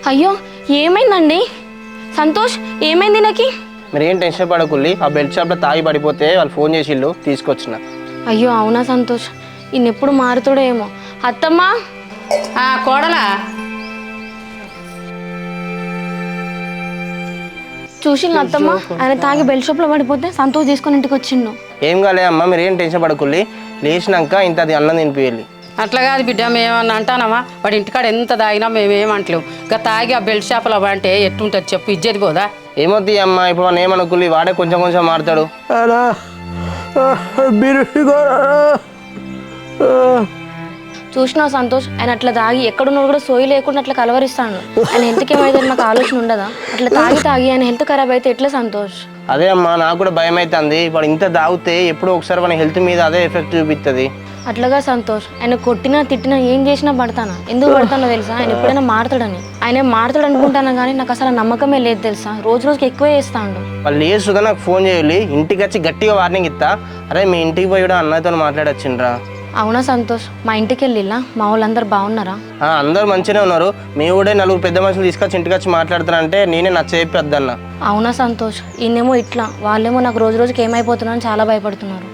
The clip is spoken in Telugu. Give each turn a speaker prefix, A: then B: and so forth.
A: అయ్యో ఏమైందండి సంతోష్? ఏమైంది నాకు?
B: మీరేం టెన్షన్ పడకుల్లి. ఆ బెల్ట్ షాప్లో తాగి పడిపోతే వాళ్ళు ఫోన్ చేసిళ్ళు, తీసుకొచ్చిన.
A: అయ్యో అవునా సంతోష్, ఈయనెప్పుడు మారుతాడో ఏమో. అత్తమ్మా.
C: కోడలా
A: చూసిండు అత్తమ్మ, ఆయన తాగి బెల్ట్ షాప్లో పడిపోతే సంతోష్ తీసుకొని ఇంటికి వచ్చిండు.
B: ఏం కాలే అమ్మ, మీరేం టెన్షన్ పడకుల్లి. లేచినాక ఇంత అది అన్నం తినిపియాలి.
C: అట్లా కాదు బిడ్డ, మేమన్నా అంటానమ్మా? వాడి ఇంటికాడ ఎంత తాగినా మేమేమంటలేము. ఇంకా తాగి ఆ బెల్ట్ షాపులో అంటే ఎట్టుంటుంది చెప్పు, ఇజ్జది పోదా?
B: ఏమవుతుంది అమ్మ, ఇప్పుడు మనం ఏమనుకుల్లి, వాడే కొంచెం కొంచెం మారుతాడు.
A: చూసినావు సంతోష్, ఆయన అట్లా తాగి ఎక్కడున్నా కూడా సోయి లేకుండా అట్లా కలవరిస్తాడు. ఆయన హెల్త్కి ఏమైతే మాకు ఆలోచన ఉండదా? అట్లా తాగి ఆయన హెల్త్ ఖరాబ్ అయితే ఎట్లా సంతోష్?
B: అదే అమ్మా, నాకు కూడా భయం అవుతుంది. వాడు ఇంత తాగితే ఎప్పుడో ఒకసారి మన హెల్త్ మీద అదే ఎఫెక్ట్ చూపిస్తుంది.
A: అట్లాగా సంతోష్, ఆయన కొట్టినా తిట్టినా ఏం చేసినా పడతానా? ఎందుకు పడతానో తెలుసా? ఆయన ఎప్పుడైనా మారుతాడని. ఆయన మారుతాడు అనుకుంటాను కానీ నాకు అసలు నమ్మకమే లేదు తెలుసా. రోజు రోజుకి ఎక్కువే చేస్తాడు.
B: వాళ్ళు లేచుగా నాకు ఫోన్ చేయాలి, ఇంటికి వచ్చి గట్టిగా వార్నింగ్ ఇస్తా. అరే మీ ఇంటికి పోయి కూడా అన్నయ్యతో మాట్లాడొచ్చిండ్రా.
A: అవునా సంతోష్? మా ఇంటికి వెళ్ళిలా? మా వాళ్ళందరూ బాగున్నారా?
B: అందరు మంచిగానే ఉన్నారు. మీ కూడా నలుగురు పెద్ద మనుషులు తీసుకొచ్చి ఇంటికి వచ్చి మాట్లాడుతారంటే నేనే నచ్చేపి వద్దన్నా.
A: అవునా సంతోష్? ఈయనేమో ఇట్లా, వాళ్ళేమో నాకు రోజు రోజుకి ఏమైపోతున్నా అని చాలా భయపడుతున్నారు.